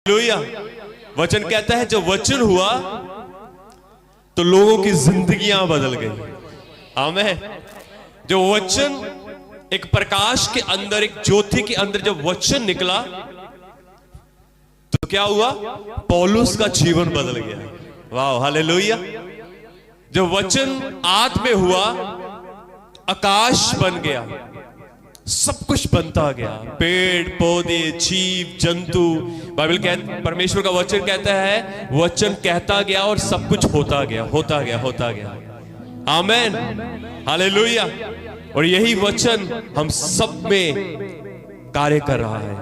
Hallelujah. वचन कहता है जब वचन हुआ तो लोगों की जिंदगियां बदल गई। आमीन। जो वचन एक प्रकाश के अंदर, एक ज्योति के अंदर जब वचन निकला तो क्या हुआ? पौलुस का जीवन बदल गया। वाह, हालेलुया। जब वचन आद में हुआ, आकाश बन गया, सब कुछ बनता गया, पेड़ पौधे, जीव जंतु। बाइबल परमेश्वर का वचन कहता है वचन कहता गया और सब कुछ होता गया, होता गया, होता गया। आमीन, हालेलुया। और यही वचन हम सब में कार्य कर रहा है।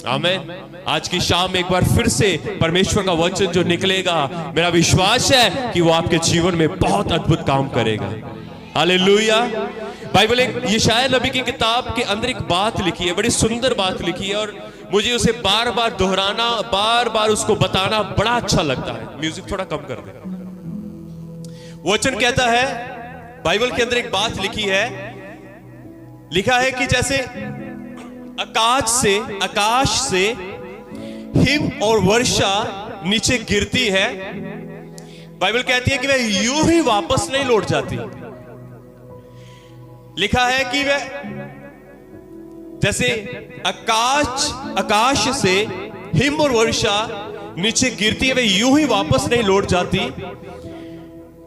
आमीन। आज की शाम एक बार फिर से परमेश्वर का वचन जो निकलेगा, मेरा विश्वास है कि वो आपके जीवन में बहुत अद्भुत काम करेगा। हालेलुया। बाइबल एक यशायाह नबी की किताब के अंदर एक बात लिखी है, बड़ी सुंदर बात लिखी है, और मुझे उसे बार बार दोहराना, बार बार उसको बताना बड़ा अच्छा लगता है। म्यूजिक थोड़ा कम कर दे। वचन कहता है, बाइबल के अंदर एक बात लिखी है, लिखा है कि जैसे आकाश से हिम और वर्षा नीचे गिरती है, बाइबल कहती है कि वह यूं ही वापस नहीं लौट जाती। लिखा है कि वह जैसे आकाश से हिम और वर्षा नीचे गिरती है, वह यूं ही वापस नहीं लौट जाती,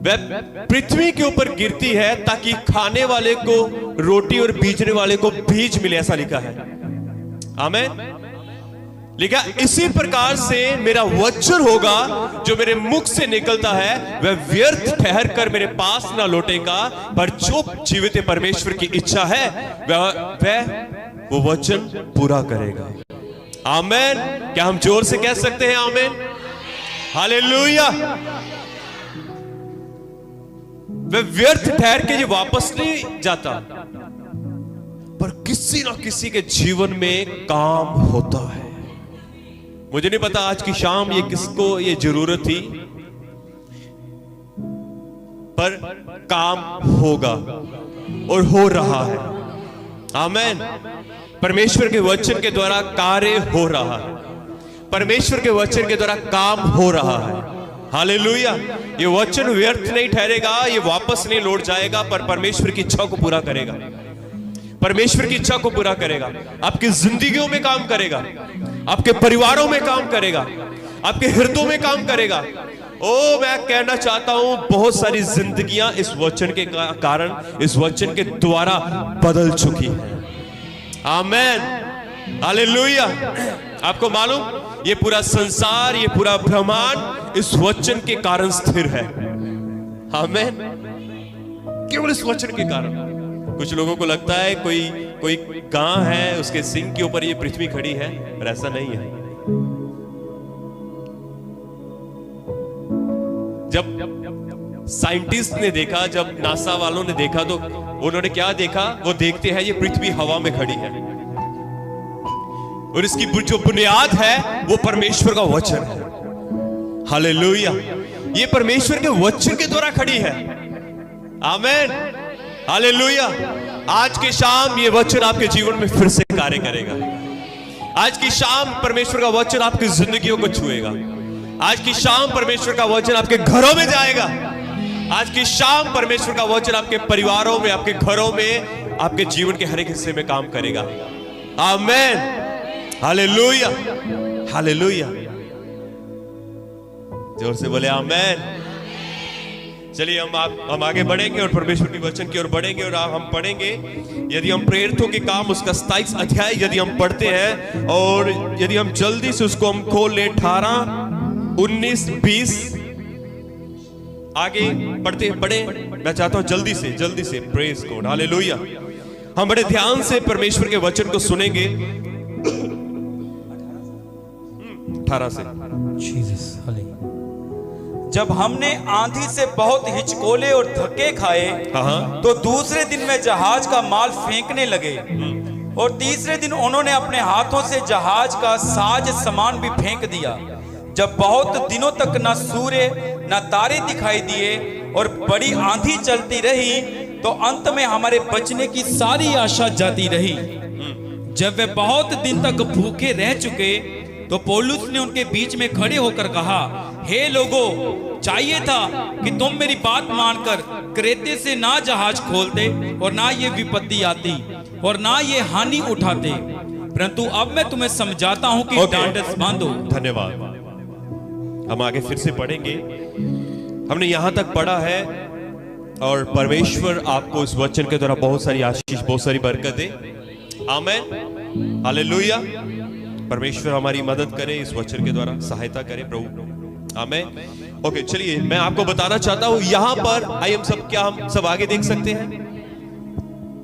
वह पृथ्वी के ऊपर गिरती है ताकि खाने वाले को रोटी और बीजने वाले को बीज मिले, ऐसा लिखा है। आमीन। लिखा इसी प्रकार से मेरा वचन होगा जो मेरे मुख से निकलता है, वह व्यर्थ ठहर कर मेरे पास ना लौटेगा, पर जो जीवित परमेश्वर की इच्छा है वह वो वचन पूरा करेगा। आमीन। क्या हम जोर से कह सकते हैं आमीन? हालेलुया। वह व्यर्थ ठहर के ये वापस नहीं जाता, पर किसी ना किसी के जीवन में काम होता है। मुझे नहीं पता आज की शाम ये किसको ये जरूरत थी, पर काम होगा और हो रहा है। आमीन। परमेश्वर के वचन के द्वारा कार्य हो रहा है, परमेश्वर के वचन के द्वारा काम हो रहा है। हालेलुया। ये वचन व्यर्थ नहीं ठहरेगा, ये वापस नहीं लौट जाएगा, पर परमेश्वर की इच्छा को पूरा करेगा, परमेश्वर की इच्छा को पूरा करेगा। आपकी जिंदगियों में काम करेगा, आपके परिवारों में काम करेगा, आपके हृदयों में काम करेगा। ओ, मैं कहना चाहता हूं बहुत सारी जिंदगियां इस वचन के कारण, इस वचन के द्वारा बदल चुकी हैं। आमीन, हालेलुया। आपको मालूम, ये पूरा संसार, ये पूरा ब्रह्मांड इस वचन के कारण स्थिर है। आमीन। केवल इस वचन के कारण। कुछ लोगों को लगता है कोई गां है, उसके सिंह के ऊपर ये पृथ्वी खड़ी है, पर ऐसा नहीं है। जब साइंटिस्ट ने देखा, जब नासा वालों ने देखा, तो उन्होंने क्या देखा? वो देखते हैं ये पृथ्वी हवा में खड़ी है, और इसकी जो बुनियाद है वो परमेश्वर का वचन है। हालेलुया। ये परमेश्वर के वचन के द्वारा खड़ी है। आमीन, हालेलुया। आज की शाम ये वचन आपके जीवन में फिर से कार्य करेगा। आज की शाम परमेश्वर का वचन आपकी जिंदगियों को छुएगा। आज की शाम परमेश्वर का वचन आपके घरों में जाएगा। आज की शाम परमेश्वर का वचन आपके परिवारों में, आपके घरों में, आपके जीवन के हर एक हिस्से में काम करेगा। आमीन, हालेलुया, हालेलुया। जोर से बोले आमीन। चलिए हम आगे बढ़ेंगे और परमेश्वर के वचन की ओर बढ़ेंगे, और हम पढ़ेंगे, यदि हम प्रेरितों के काम उसका 27 अध्याय यदि हम पढ़ते हैं, और यदि हम जल्दी से उसको हम खोल लें, 18, 19, 20 आगे पढ़े। मैं चाहता हूं जल्दी से प्रेज गॉड, हालेलुया। हम बड़े ध्यान से परमेश्वर के वचन को सुनेंगे। 18 से। Jesus, hallelujah. जब हमने आंधी से बहुत हिचकोले और धक्के खाए, तो दूसरे दिन में जहाज का माल फेंकने लगे, और तीसरे दिन उन्होंने अपने हाथों से जहाज का साज सामान भी फेंक दिया। जब बहुत दिनों तक न सूर्य न तारे दिखाई दिए और बड़ी आंधी चलती रही, तो अंत में हमारे बचने की सारी आशा जाती रही। जब वे बहुत दिन तक भूखे रह चुके तो पौलुस ने उनके बीच में खड़े होकर कहा, हे लोगों, चाहिए था कि तुम मेरी बात मानकर क्रेते से ना जहाज खोलते और ना ये विपत्ति आती और ना ये हानि उठाते, परंतु अब मैं तुम्हें समझाता हूं कि ढांढस बांधो। धन्यवाद। हम आगे फिर से पढ़ेंगे। हमने यहां तक पढ़ा है और परमेश्वर आपको इस वचन के द्वारा बहुत सारी आशीष, बहुत सारी बरकत दे। आमीन, हालेलुया। परमेश्वर हमारी मदद करे, इस वचन के द्वारा सहायता करे प्रभु। आमीन। ओके, चलिए मैं आपको बताना चाहता हूं यहां पर हम सब, क्या हम सब आगे देख सकते हैं?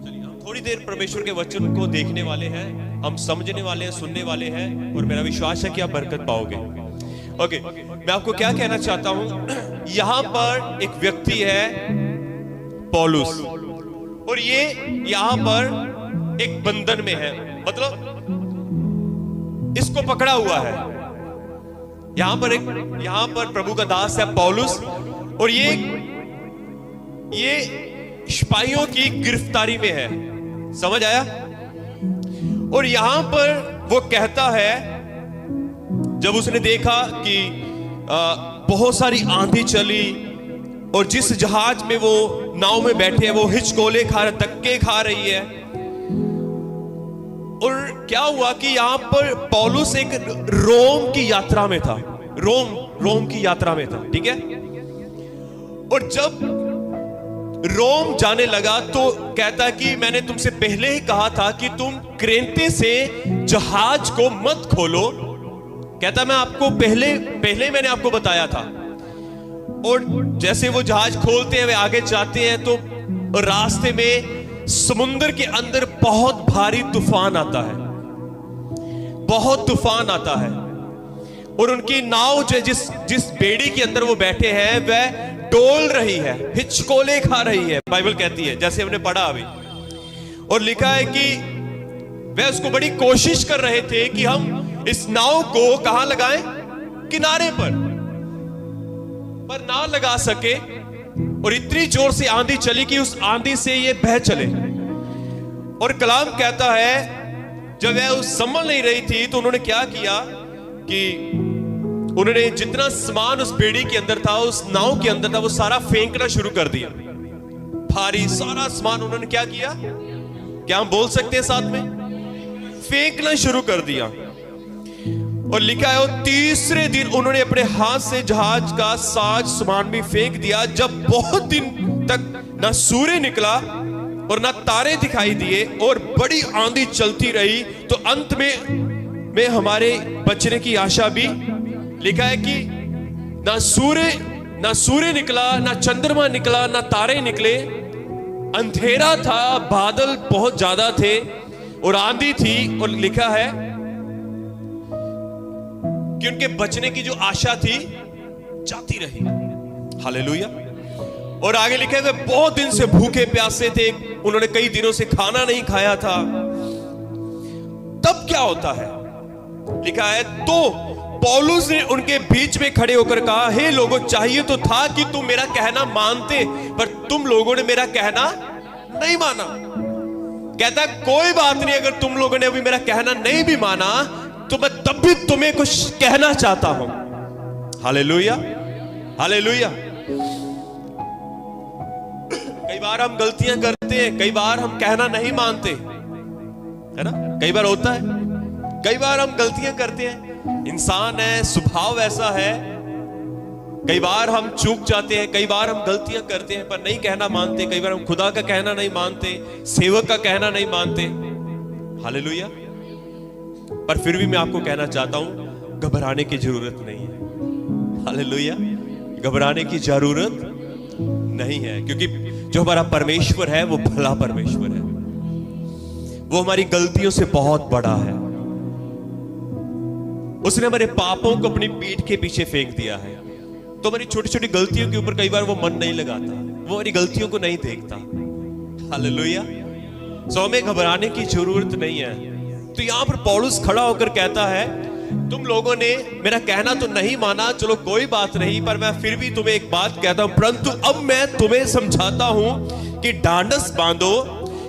चलिए हम थोड़ी देर परमेश्वर के वचन को देखने वाले हैं, हम समझने वाले हैं, सुनने वाले हैं, और मेरा विश्वास है कि आप बरकत पाओगे। ओके, मैं आपको क्या कहना चाहता हूं, यहां पर एक व्यक्ति है पौलुस, और ये यहां पर एक बंधन में है, मतलब इसको पकड़ा हुआ है। यहां पर प्रभु का दास है पौलुस, और ये सिपाहियों की गिरफ्तारी में है। समझ आया? और यहां पर वो कहता है, जब उसने देखा कि बहुत सारी आंधी चली और जिस जहाज में वो नाव में बैठे हैं वो हिचकोले खा रहे, धक्के खा रही है, और क्या हुआ कि यहां पर पौलुस एक रोम की यात्रा में था। रोम की यात्रा में था, ठीक है। और जब रोम जाने लगा तो कहता कि मैंने तुमसे पहले ही कहा था कि तुम क्रेते से जहाज को मत खोलो। कहता मैं आपको पहले मैंने आपको बताया था। और जैसे वो जहाज खोलते हैं, वे आगे जाते हैं, तो रास्ते में समुद्र के अंदर बहुत भारी तूफान आता है, बहुत तूफान आता है, और उनकी नाव जो जिस बेड़ी के अंदर वो बैठे हैं वह डोल रही है, हिचकोले खा रही है, बाइबल कहती है, जैसे हमने पढ़ा अभी। और लिखा है कि वह उसको बड़ी कोशिश कर रहे थे कि हम इस नाव को कहां लगाएं? किनारे पर ना लगा सके, और इतनी जोर से आंधी चली कि उस आंधी से ये बह चले। और कलाम कहता है जब वह उस संभल नहीं रही थी तो उन्होंने क्या किया कि उन्होंने जितना सामान उस बेड़ी के अंदर था, उस नाव के अंदर था, वो सारा फेंकना शुरू कर दिया। भारी सारा सामान उन्होंने क्या किया? क्या हम बोल सकते हैं साथ में? फेंकना शुरू कर दिया। और लिखा है तीसरे दिन उन्होंने अपने हाथ से जहाज का साज सामान भी फेंक दिया। जब बहुत दिन तक ना सूर्य निकला और ना तारे दिखाई दिए और बड़ी आंधी चलती रही, तो अंत में हमारे बचने की आशा भी, लिखा है कि ना सूर्य निकला, ना चंद्रमा निकला, ना तारे निकले, अंधेरा था, बादल बहुत ज्यादा थे और आंधी थी। और लिखा है कि उनके बचने की जो आशा थी जाती रही। हालेलुया। और आगे लिखा है वे बहुत दिन से भूखे प्यासे थे, उन्होंने कई दिनों से खाना नहीं खाया था। तब क्या होता है? लिखा है तो पौलुस ने उनके बीच में खड़े होकर कहा, हे लोगों, चाहिए तो था कि तुम मेरा कहना मानते, पर तुम लोगों ने मेरा कहना नहीं माना। कहता कोई बात नहीं, अगर तुम लोगों ने अभी मेरा कहना नहीं भी माना तो मैं तब भी तुम्हें कुछ कहना चाहता हूं। Hallelujah, hallelujah. कई बार हम गलतियां करते हैं, कई बार हम कहना नहीं मानते, है ना? कई बार होता है, कई बार हम गलतियां करते हैं, इंसान है, स्वभाव ऐसा है। कई बार हम चूक जाते हैं, कई बार हम गलतियां करते हैं पर नहीं कहना मानते। कई बार हम खुदा का कहना नहीं मानते, सेवक का कहना नहीं मानते। हालेलुया। पर फिर भी मैं आपको कहना चाहता हूं, घबराने की जरूरत नहीं है। हालेलुया। घबराने की जरूरत नहीं है, क्योंकि जो हमारा परमेश्वर है वो भला परमेश्वर है। वो हमारी गलतियों से बहुत बड़ा है। उसने हमारे पापों को अपनी पीठ के पीछे फेंक दिया है। तो हमारी छोटी छोटी गलतियों के ऊपर कई बार वो मन नहीं लगाता, वो हमारी गलतियों को नहीं देखता। हालेलुया। सो हमें घबराने की जरूरत नहीं है। तो यहां पर पौलुस खड़ा होकर कहता है, तुम लोगों ने मेरा कहना तो नहीं माना, चलो कोई बात नहीं, पर मैं फिर भी तुम्हें एक बात कहता हूं, परंतु अब मैं तुम्हें समझाता हूं कि ढांढस बांधो,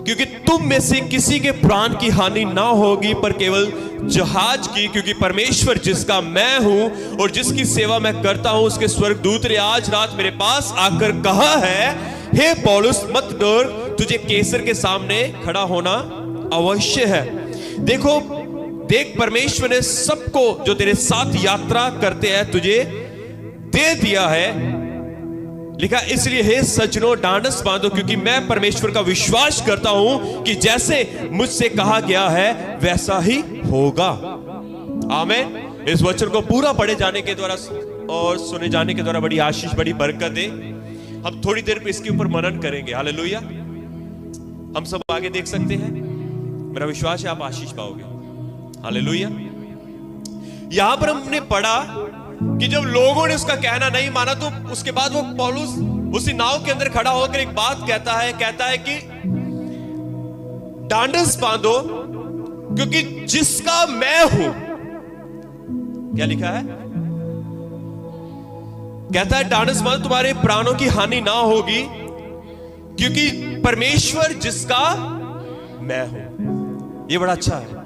क्योंकि तुम में से किसी के प्राण की हानि ना होगी, पर केवल जहाज की, क्योंकि परमेश्वर जिसका मैं हूं और जिसकी सेवा मैं करता हूं, उसके स्वर्गदूत ने आज रात मेरे पास आकर कहा है, हे पौलुस मत डर, तुझे कैसर के सामने खड़ा होना अवश्य है। देखो देख, परमेश्वर ने सबको जो तेरे साथ यात्रा करते हैं तुझे दे दिया है। लिखा, इसलिए हे सज्जनों ढांढस बांधो, क्योंकि मैं परमेश्वर का विश्वास करता हूं कि जैसे मुझसे कहा गया है वैसा ही होगा। आमीन। इस वचन को पूरा पढ़े जाने के द्वारा और सुने जाने के द्वारा बड़ी आशीष, बड़ी बरकत है। हम थोड़ी देर पे इसके ऊपर मनन करेंगे। हालेलुया। हम सब आगे देख सकते हैं। मेरा विश्वास है आप आशीष पाओगे। हालेलुया। यहां पर हमने पढ़ा कि जब लोगों ने उसका कहना नहीं माना तो उसके बाद वो पौलुस उसी नाव के अंदर खड़ा होकर एक बात कहता है कि ढांढस बांधो, क्योंकि जिसका मैं हूं, क्या लिखा है, कहता है ढांढस बांधो, तुम्हारे प्राणों की हानि ना होगी, क्योंकि परमेश्वर जिसका मैं हूं। ये बड़ा अच्छा है,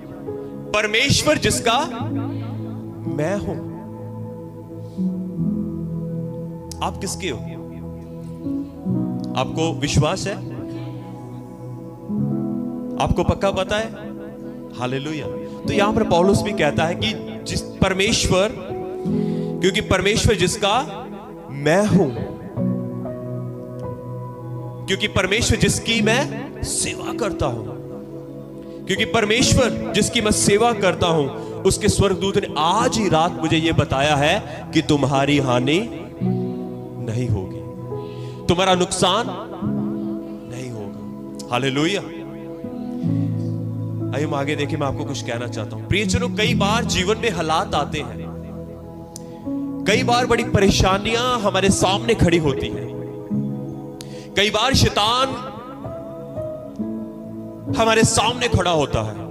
परमेश्वर जिसका मैं हूं। आप किसके हो? आपको विश्वास है? आपको पक्का पता है? हालेलुया। तो यहां पर पौलुस भी कहता है कि जिस परमेश्वर, क्योंकि परमेश्वर जिसका मैं हूं, क्योंकि परमेश्वर जिसकी मैं सेवा करता हूं, क्योंकि परमेश्वर जिसकी मैं सेवा करता हूं, उसके स्वर्गदूत ने आज ही रात मुझे यह बताया है कि तुम्हारी हानि नहीं होगी, तुम्हारा नुकसान नहीं होगा। हालेलुया। आइए हम आगे देखिए, मैं आपको कुछ कहना चाहता हूं। प्रियजनों, कई बार जीवन में हालात आते हैं, कई बार बड़ी परेशानियां हमारे सामने खड़ी होती हैं, कई बार शैतान हमारे सामने खड़ा होता है,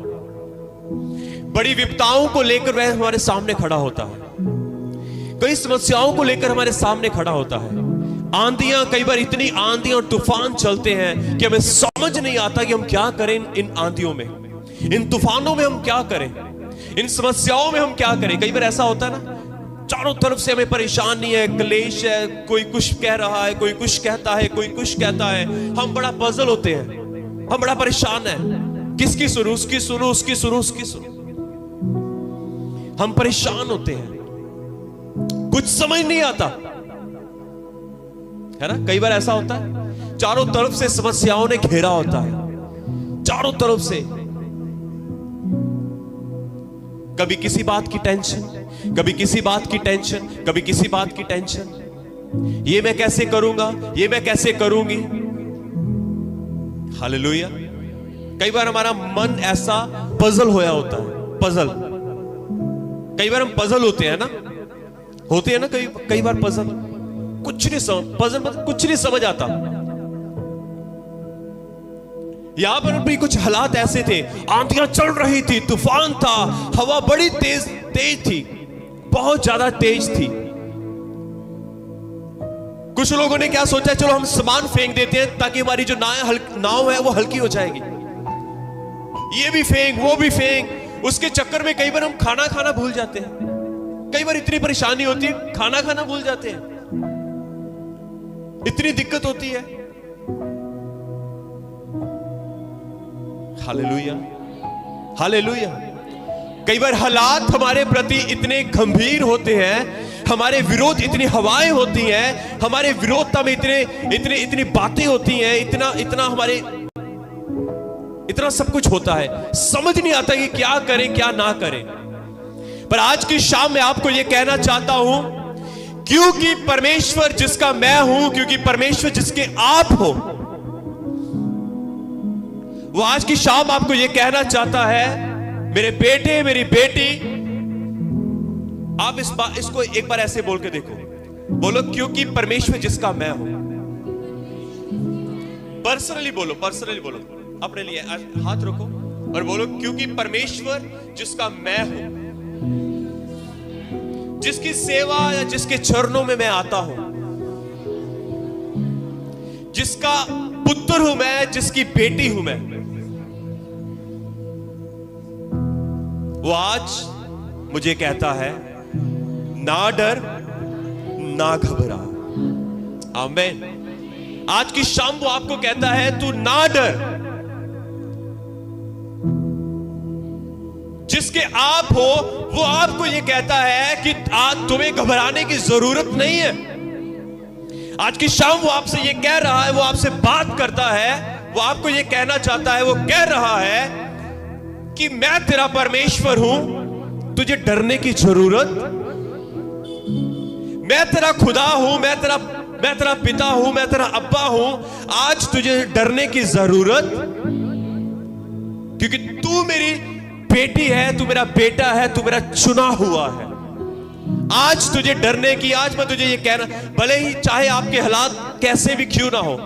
बड़ी विपदाओं को लेकर वह हमारे सामने खड़ा होता है, कई समस्याओं को लेकर हमारे सामने खड़ा होता है। आंधियां, कई बार इतनी आंधियां और तूफान चलते हैं कि हमें समझ नहीं आता कि हम क्या करें इन आंधियों में, इन तूफानों में हम क्या करें, इन समस्याओं में हम क्या करें। कई बार ऐसा होता है ना, चारों तरफ से हमें परेशानी है, क्लेश है, कोई कुछ कह रहा है, कोई कुछ कहता है, कोई कुछ कहता है। हम बड़ा पजल होते हैं, हम बड़ा परेशान है, किसकी सुनो, उसकी सुनो, उसकी सुनो, उसकी सुनो। हम परेशान होते हैं, कुछ समझ नहीं आता है ना। कई बार ऐसा होता है, चारों तरफ से समस्याओं ने घेरा होता है, चारों तरफ से, कभी किसी बात की टेंशन, कभी किसी बात की टेंशन, कभी किसी बात की टेंशन। ये मैं कैसे करूंगा, ये मैं कैसे करूंगी। हालेलुया। कई बार हमारा मन ऐसा पजल होया होता है, पजल। कई बार हम पजल होते हैं ना, होते हैं ना, कई बार पजल, कुछ नहीं समझ, पजल मतलब कुछ नहीं समझ आता। यहां पर भी कुछ हालात ऐसे थे, आंधियां चल रही थी, तूफान था, हवा बड़ी तेज थी, बहुत ज्यादा तेज थी। कुछ लोगों ने क्या सोचा, चलो हम सामान फेंक देते हैं ताकि हमारी जो नाव है वो हल्की हो जाएगी। ये भी फेंक, वो भी फेंक। उसके चक्कर में कई बार हम खाना खाना भूल जाते हैं। कई बार इतनी परेशानी होती है, खाना खाना भूल जाते हैं, इतनी दिक्कत होती है। Hallelujah, hallelujah. कई बार हालात हमारे प्रति इतने गंभीर होते हैं, हमारे विरोध इतनी हवाएं होती हैं, हमारे विरोधता में इतनी बातें होती हैं, इतना हमारे इतना सब कुछ होता है, समझ नहीं आता कि क्या करें क्या ना करें। पर आज की शाम में आपको यह कहना चाहता हूं, क्योंकि परमेश्वर जिसका मैं हूं, क्योंकि परमेश्वर जिसके आप हो, वो आज की शाम आपको यह कहना चाहता है, मेरे बेटे, मेरी बेटी, आप इसको एक बार ऐसे बोल के देखो, बोलो, क्योंकि परमेश्वर जिसका मैं हूं। पर्सनली बोलो, पर्सनली बोलो, अपने लिए हाथ रखो और बोलो, क्योंकि परमेश्वर जिसका मैं हूं, जिसकी सेवा या जिसके चरणों में मैं आता हूं, जिसका पुत्र हूं मैं, जिसकी बेटी हूं मैं, वो आज मुझे कहता है, ना डर ना घबरा। आमीन। आज की शाम वो आपको कहता है, तू ना डर। जिसके आप हो वो आपको ये कहता है कि आज तुम्हें घबराने की जरूरत नहीं है। आज की शाम वो आपसे ये कह रहा है, वो आपसे बात करता है, वो आपको ये कहना चाहता है, वो कह रहा है कि मैं तेरा परमेश्वर हूं, तुझे डरने की जरूरत। मैं तेरा खुदा हूं, मैं तेरा पिता हूं, मैं तेरा अब्बा हूं। आज तुझे डरने की जरूरत, क्योंकि तू मेरी बेटी है, तू मेरा बेटा है, तू मेरा चुना हुआ है। आज तुझे डरने की, आज मैं तुझे ये कहना, भले ही चाहे आपके हालात कैसे भी क्यों ना हो।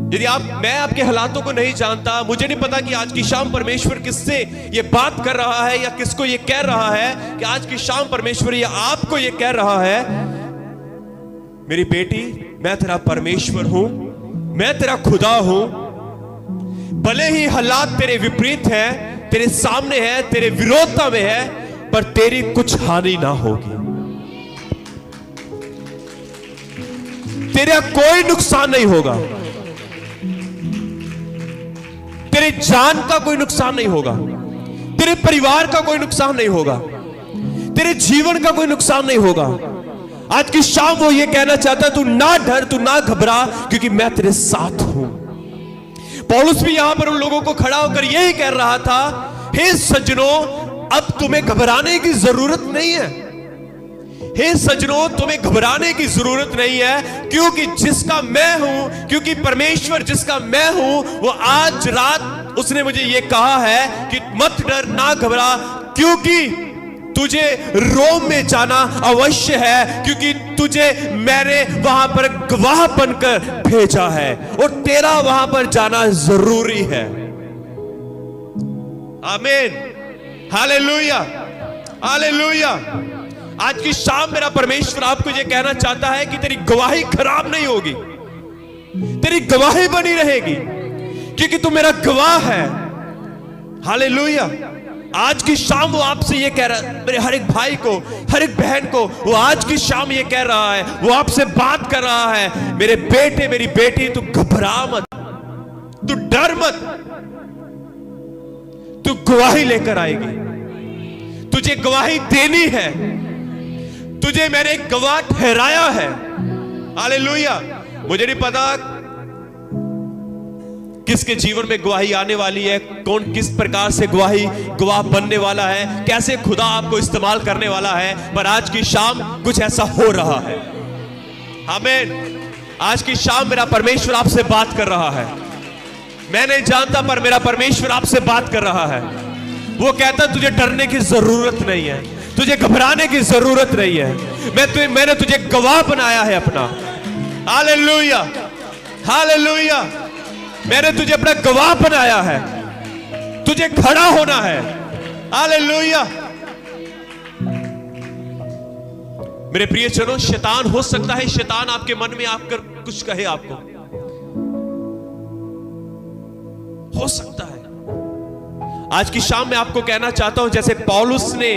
यदि मैं आपके हालातों को नहीं जानता, मुझे नहीं पता कि आज की शाम परमेश्वर किससे ये बात कर रहा है या किसको ये कह रहा है कि आज की शाम परमेश्वर ये आपको ये कह रहा है, मेरी बेटी मैं तेरा परमेश्वर हूं, मैं तेरा खुदा हूं। भले ही हालात तेरे विपरीत है, तेरे सामने है, तेरे विरोधता में है, पर तेरी कुछ हानि ना होगी। तेरा कोई नुकसान नहीं होगा, तेरे जान का कोई नुकसान नहीं होगा, तेरे परिवार का कोई नुकसान नहीं होगा, तेरे जीवन का कोई नुकसान नहीं होगा। आज की शाम वो ये कहना चाहता है, तू ना डर, तू ना घबरा, क्योंकि मैं तेरे साथ हूं। पौलुस भी यहां पर उन लोगों को खड़ा होकर यही कह रहा था, हे सज्जनों, अब तुम्हें घबराने की जरूरत नहीं है। हे सज्जनों, तुम्हें घबराने की जरूरत नहीं है, क्योंकि जिसका मैं हूं, क्योंकि परमेश्वर जिसका मैं हूं, वो आज रात उसने मुझे ये कहा है कि मत डर, ना घबरा, क्योंकि तुझे रोम में जाना अवश्य है, क्योंकि तुझे मैंने वहां पर गवाह बनकर भेजा है और तेरा वहां पर जाना जरूरी है। आमीन, हालेलुया, हालेलुया। आज की शाम मेरा परमेश्वर आपको यह कहना चाहता है कि तेरी गवाही खराब नहीं होगी, तेरी गवाही बनी रहेगी, क्योंकि तू मेरा गवाह है। हालेलुया। आज की शाम वो आपसे ये कह रहा है, मेरे हर एक भाई को, हर एक बहन को, वो आज की शाम ये कह रहा है, वो आपसे बात कर रहा है, मेरे बेटे, मेरी बेटी, तू घबरा मत, तू डर मत, तू गवाही लेकर आएगी, तुझे गवाही देनी है, तुझे मैंने गवाह ठहराया है। हालेलुया। मुझे नहीं पता किसके जीवन में गवाही आने वाली है, कौन किस प्रकार से गवाह बनने वाला है, कैसे खुदा आपको इस्तेमाल करने वाला है, पर आज की शाम कुछ ऐसा हो रहा है। आमीन। आज की शाम मेरा परमेश्वर आपसे बात कर रहा है। मैं नहीं जानता, पर मेरा परमेश्वर आपसे बात कर रहा है। वो कहता तुझे डरने की जरूरत नहीं है, तुझे घबराने की जरूरत नहीं है, मैंने तुझे गवाह बनाया है अपना। Hallelujah, hallelujah. मैंने तुझे अपना गवाह बनाया है, तुझे खड़ा होना है। हालेलुया। मेरे प्रियजनों, शैतान हो सकता है, शैतान आपके मन में आकर कुछ कहे, आपको हो सकता है। आज की शाम में आपको कहना चाहता हूं, जैसे पौलुस ने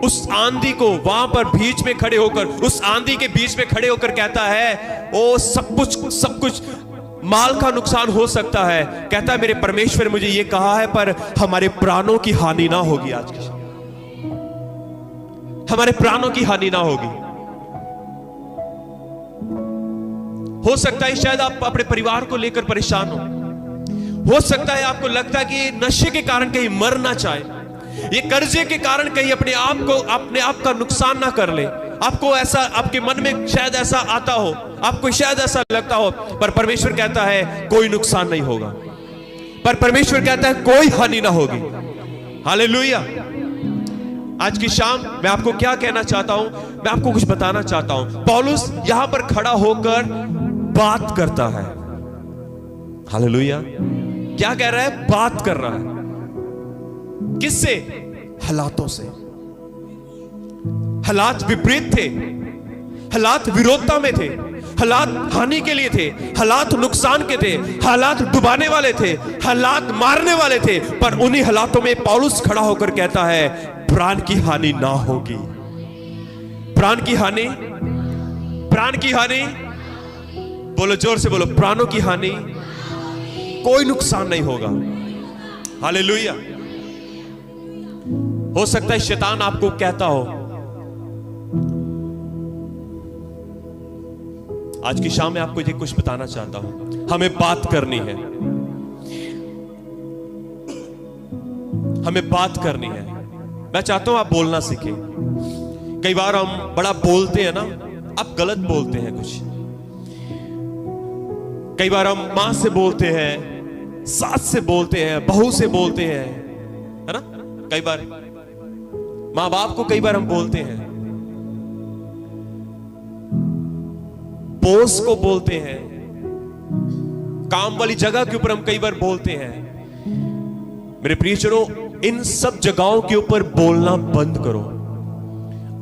उस आंधी को वहां पर बीच में खड़े होकर, उस आंधी के बीच में खड़े होकर कहता है, ओ सब कुछ माल का नुकसान हो सकता है, कहता है मेरे परमेश्वर ने मुझे यह कहा है, पर हमारे प्राणों की हानि ना होगी। आज की हमारे प्राणों की हानि ना होगी। हो सकता है शायद आप अपने परिवार को लेकर परेशान हो सकता है आपको लगता है कि नशे के कारण कहीं मर ना चाहे, ये कर्जे के कारण कहीं अपने आप का नुकसान ना कर ले। आपको ऐसा, आपके मन में शायद ऐसा आता हो, आपको शायद ऐसा लगता हो, पर परमेश्वर कहता है कोई नुकसान नहीं होगा, पर परमेश्वर कहता है कोई हानि ना होगी। हालेलुया। आज की शाम मैं आपको क्या कहना चाहता हूं, मैं आपको कुछ बताना चाहता हूं। पौलुस यहां पर खड़ा होकर बात करता है। हालेलुया। क्या कह रहा है? बात कर रहा है। किससे? हालातों से। हालात विपरीत थे, हालात विरोधता में थे, हालात हानि के लिए थे, हालात नुकसान के थे, हालात डुबाने वाले थे, हालात मारने वाले थे, पर उन्हीं हालातों में पौलुस खड़ा होकर कहता है प्राण की हानि ना होगी। प्राण की हानि, प्राण की हानि, बोलो जोर से बोलो, प्राणों की हानि, कोई नुकसान नहीं होगा। हालेलुया। हो सकता है शैतान आपको कहता हो, आज की शाम में आपको ये कुछ बताना चाहता हूं, हमें बात करनी है, हमें बात करनी है। मैं चाहता हूं आप बोलना सीखें। कई बार हम बड़ा बोलते हैं ना, आप गलत बोलते हैं कुछ। कई बार हम मां से बोलते हैं, सास से बोलते हैं, बहू से बोलते हैं, है ना। कई बार मां बाप को कई बार हम बोलते हैं, बॉस को बोलते हैं, काम वाली जगह के ऊपर हम कई बार बोलते हैं। मेरे प्रियजनों, इन सब जगहों के ऊपर बोलना बंद करो,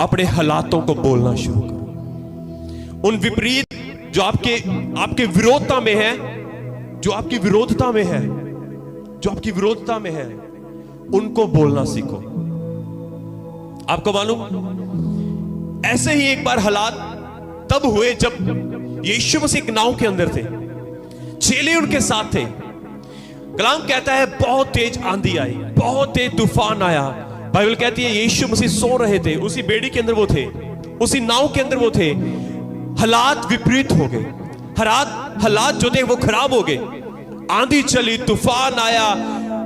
अपने हालातों को बोलना शुरू करो। उन विपरीत जो आपके विरोधता में है, जो आपकी विरोधता में है, जो आपकी विरोधता में है, उनको बोलना सीखो। आपको मालूम, ऐसे ही एक बार हालात तब हुए जब यीशु मसीह एक नाव के अंदर थे, चेले उनके साथ थे। कलाम कहता है बहुत तेज आंधी आई, बहुत तेज तूफान आया। बाइबल कहती है यीशु मसीह सो रहे थे, उसी बेड़ी के अंदर वो थे, उसी नाव के अंदर वो थे। हालात विपरीत हो गए, हालात जो थे वो खराब हो गए। आंधी चली, तूफान आया,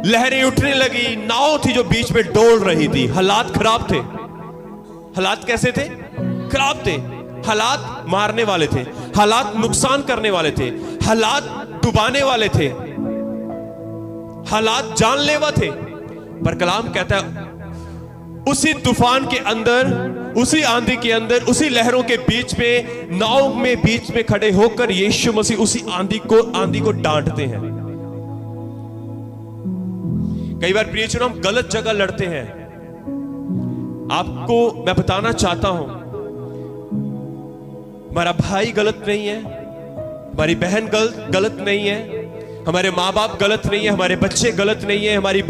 लहरें उठने लगी, नाव थी जो बीच में डोल रही थी। हालात खराब थे। हालात कैसे थे? खराब थे। हालात मारने वाले थे, हालात नुकसान करने वाले थे, हालात डुबाने वाले थे, हालात जानलेवा थे। पर कलाम कहता है उसी तूफान के अंदर, उसी आंधी के अंदर, उसी लहरों के बीच में, नाव में बीच में खड़े होकर यीशु मसीह उसी आंधी को डांटते हैं। कई बार प्रियजनों, हम गलत जगह लड़ते हैं। आपको मैं बताना चाहता हूं, हमारा भाई गलत नहीं है, हमारी बहन गलत नहीं है, हमारे माँ बाप गलत नहीं है, हमारे बच्चे गलत नहीं है, हमारी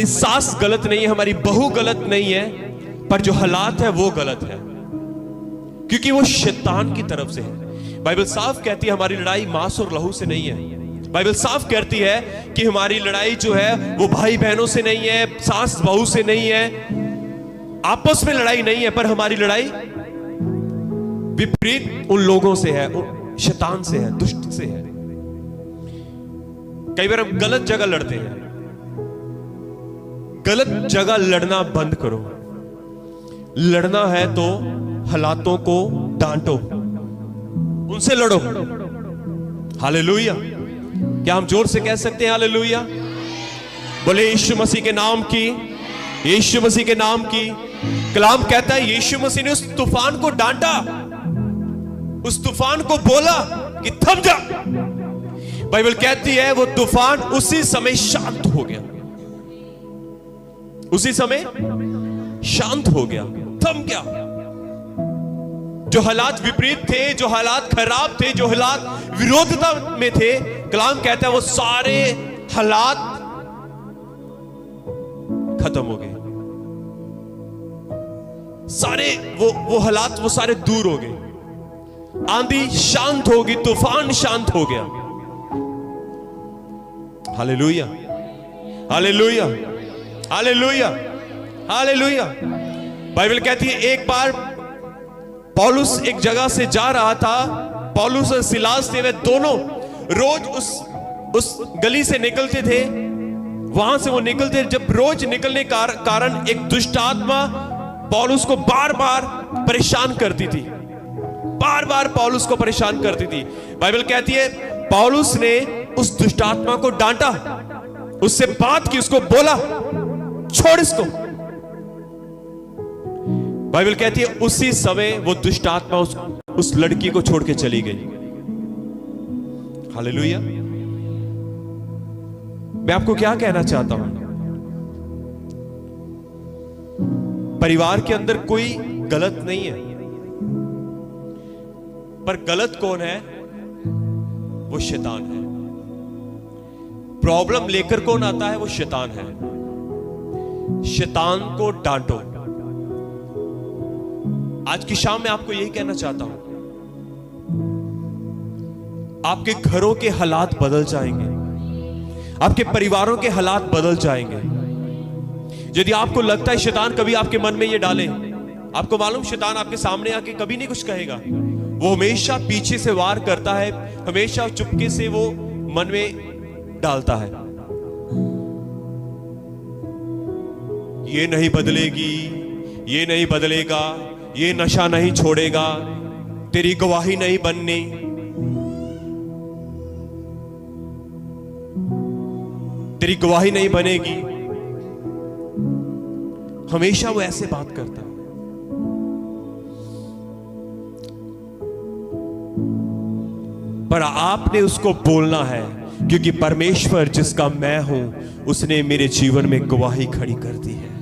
सास गलत नहीं है, हमारी बहू गलत नहीं है, पर जो हालात है वो गलत है, क्योंकि वो शैतान की तरफ से है। बाइबल साफ कहती है हमारी लड़ाई मांस और लहू से नहीं है। बाइबल साफ कहती है कि हमारी लड़ाई जो है वो भाई बहनों से नहीं है, सास बहू से नहीं है, आपस में लड़ाई नहीं है, पर हमारी लड़ाई विपरीत उन लोगों से है, शैतान से है, दुष्ट से है। कई बार हम गलत जगह लड़ते हैं। गलत जगह लड़ना बंद करो। लड़ना है तो हालातों को डांटो, उनसे लड़ो। हालेलुया। क्या हम जोर से कह सकते हैं हालेलुया? बोले यीशु मसीह के नाम की, यीशु मसीह के नाम की। कलाम कहता है यीशु मसीह ने उस तूफान को डांटा, उस तूफान को बोला कि थम जा। बाइबल कहती है वो तूफान उसी समय शांत हो गया, उसी समय शांत हो गया, थम गया। जो हालात विपरीत थे, जो हालात खराब थे, जो हालात विरोधता में थे, कलाम कहता है वो सारे हालात खत्म हो गए। सारे वो हालात वो सारे दूर हो गए। आंधी शांत होगी, तूफान शांत हो गया। Hallelujah, hallelujah, hallelujah, hallelujah. Bible कहती है एक बार पौलुस एक जगह से जा रहा था, पौलुस और सिलास थे, वे दोनों रोज उस गली से निकलते थे, वहां से वो निकलते। जब रोज निकलने का कारण एक दुष्ट आत्मा पौलुस को बार बार परेशान करती थी, बार बार पौलुस को परेशान करती थी। बाइबल कहती है पौलुस ने उस दुष्ट आत्मा को डांटा, उससे बात की, उसको बोला छोड़ इसको। बाइबल कहती है उसी समय वो दुष्ट आत्मा उस लड़की को छोड़ के चली गई। हालेलुया। मैं आपको क्या कहना चाहता हूं, परिवार के अंदर कोई गलत नहीं है, पर गलत कौन है? वो शैतान है। प्रॉब्लम लेकर कौन आता है? वो शैतान है। शैतान को डांटो। आज की शाम में आपको यही कहना चाहता हूं, आपके घरों के हालात बदल जाएंगे, आपके परिवारों के हालात बदल जाएंगे। यदि आपको लगता है शैतान कभी आपके मन में ये डाले, आपको मालूम शैतान आपके सामने आके कभी नहीं कुछ कहेगा। वो हमेशा पीछे से वार करता है, हमेशा चुपके से वो मन में डालता है। ये नहीं बदलेगी, ये नहीं बदलेगा, ये नशा नहीं छोड़ेगा, तेरी गवाही नहीं बननी, तेरी गवाही नहीं बनेगी। हमेशा वो ऐसे बात करता है। पर आपने उसको बोलना है, क्योंकि परमेश्वर जिसका मैं हूं उसने मेरे जीवन में गवाही खड़ी कर दी है।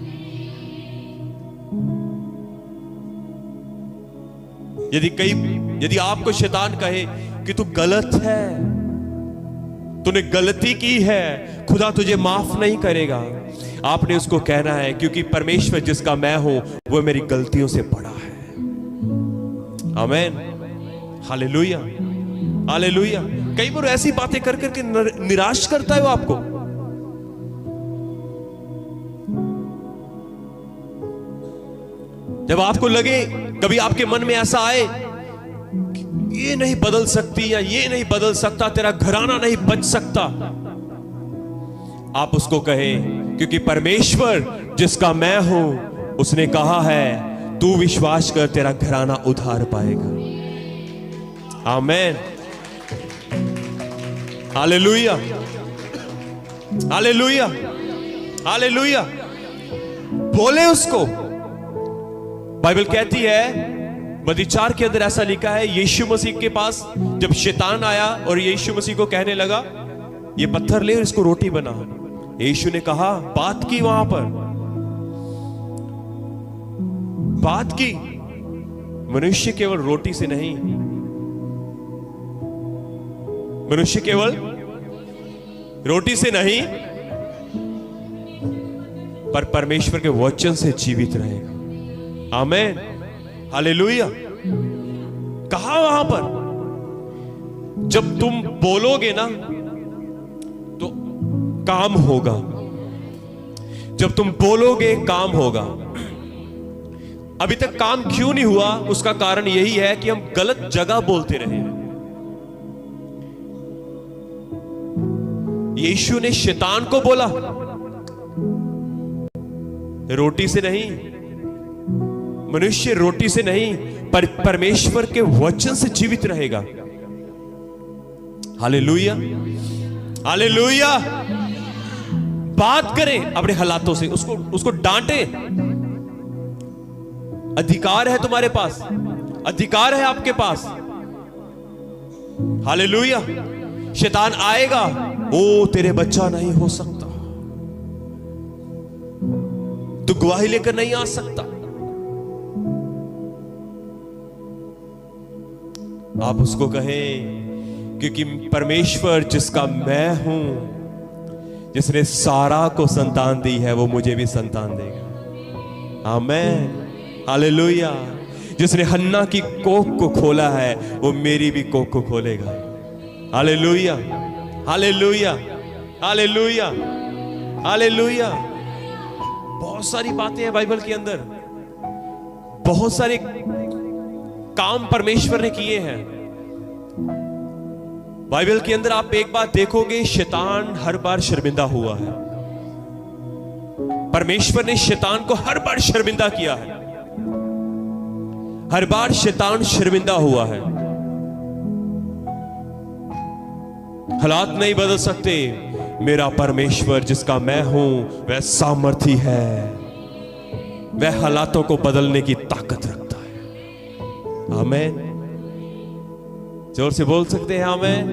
यदि आपको शैतान कहे कि तू गलत है, तूने गलती की है, खुदा तुझे माफ नहीं करेगा, आपने उसको कहना है क्योंकि परमेश्वर जिसका मैं हूं वो मेरी गलतियों से बड़ा है। आमीन, हालेलुया, हालेलुया। कई बार ऐसी बातें कर करके निराश करता है वो आपको। जब आपको लगे, कभी आपके मन में ऐसा आए ये नहीं बदल सकती या ये नहीं बदल सकता, तेरा घराना नहीं बच सकता, आप उसको कहे क्योंकि परमेश्वर जिसका मैं हूं उसने कहा है तू विश्वास कर, तेरा घराना उधार पाएगा। आमीन, हालेलुया, हालेलुया, हालेलुया। बोले उसको। बाइबल कहती है, मत्ती 4 के अंदर ऐसा लिखा है, यीशु मसीह के पास जब शैतान आया और यीशु मसीह को कहने लगा ये पत्थर ले और इसको रोटी बना, यीशु ने कहा, बात की, वहां पर बात की, मनुष्य केवल रोटी से नहीं, मनुष्य केवल रोटी से नहीं पर परमेश्वर के वचन से जीवित रहेगा। आमीन, हालेलुया। कहा वहां पर, जब तुम बोलोगे ना तो काम होगा, जब तुम बोलोगे काम होगा। अभी तक काम क्यों नहीं हुआ? उसका कारण यही है कि हम गलत जगह बोलते रहे। यीशु ने शैतान को बोला रोटी से नहीं, मनुष्य रोटी से नहीं पर परमेश्वर के वचन से जीवित रहेगा। Hallelujah, hallelujah. बात करें अपने हालातों से, उसको डांटे। अधिकार है तुम्हारे पास, अधिकार है आपके पास। हालेलुया। शैतान आएगा, ओ तेरे बच्चा नहीं हो सकता, तू गवाही लेकर नहीं आ सकता। आप उसको कहें क्योंकि परमेश्वर जिसका मैं हूं, जिसने सारा को संतान दी है, वो मुझे भी संतान देगा। आमीन, हालेलुया। जिसने हन्ना की कोख को खोला है वो मेरी भी कोख को खोलेगा। Hallelujah, hallelujah, hallelujah, hallelujah. बहुत सारी बातें हैं बाइबल के अंदर, बहुत सारे काम परमेश्वर ने किए हैं बाइबल के अंदर। आप एक बात देखोगे, शैतान हर बार शर्मिंदा हुआ है। परमेश्वर ने शैतान को हर बार शर्मिंदा किया है, हर बार शैतान शर्मिंदा हुआ है। हालात नहीं बदल सकते, मेरा परमेश्वर जिसका मैं हूं वह सामर्थी है, वह हालातों को बदलने की ताकत रखता है। आमीन, जोर से बोल सकते हैं आमीन,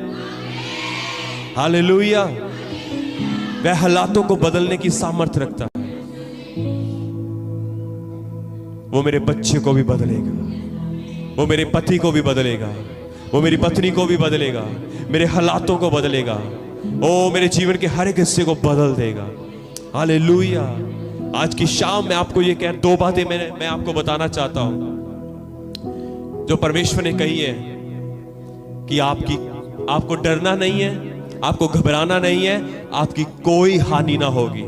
हालेलुया। वह हालातों को बदलने की सामर्थ्य रखता है। वो मेरे बच्चे को भी बदलेगा, वो मेरे पति को भी बदलेगा, वो मेरी पत्नी को भी बदलेगा, मेरे हालातों को बदलेगा, ओ मेरे जीवन के हर एक हिस्से को बदल देगा। हालेलुया। आज की शाम में आपको ये दो बातें मैं आपको बताना चाहता हूं जो परमेश्वर ने कही है कि आपको डरना नहीं है, आपको घबराना नहीं है, आपकी कोई हानि ना होगी।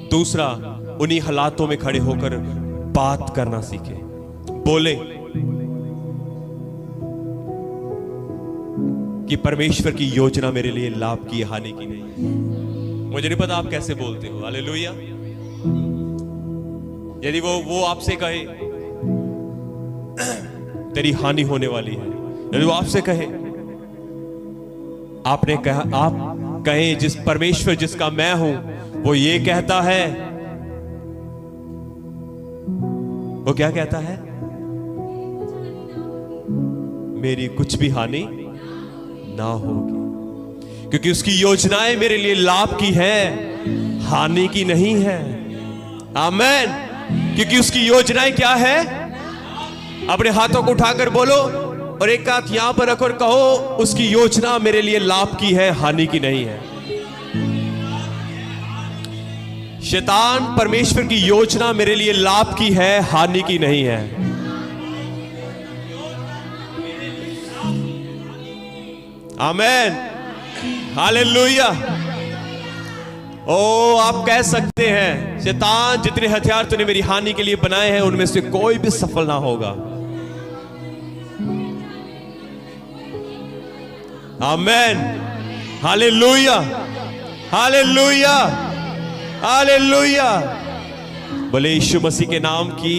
दूसरा, उन्हीं हालातों में खड़े होकर बात करना सीखे, बोले कि परमेश्वर की योजना मेरे लिए लाभ की, हानि की नहीं। मुझे नहीं पता आप कैसे बोलते हो। हालेलुया। यदि वो आपसे कहे तेरी हानि होने वाली है, यदि वो आपसे कहे, आपने कहा, आप कहें जिस परमेश्वर जिसका मैं हूं वो ये कहता है, वो क्या कहता है? मेरी कुछ भी हानि ना होगी, क्योंकि उसकी योजनाएं मेरे लिए लाभ की है, हानि की नहीं है। आमेन। क्योंकि उसकी योजनाएं क्या है? अपने हाथों को उठाकर बोलो और एक हाथ यहां पर रखो और कहो, उसकी योजना मेरे लिए लाभ की है, हानि की नहीं है। शैतान परमेश्वर की योजना मेरे लिए लाभ की है, हानि की नहीं है। आमेन। हालेलुया। ओ आप कह सकते हैं, शैतान जितने हथियार तूने मेरी हानि के लिए बनाए हैं उनमें से कोई भी सफल ना होगा। आमेन। हालेलुया। हालेलुया। हालेलुया। बोले यीशु मसीह के नाम की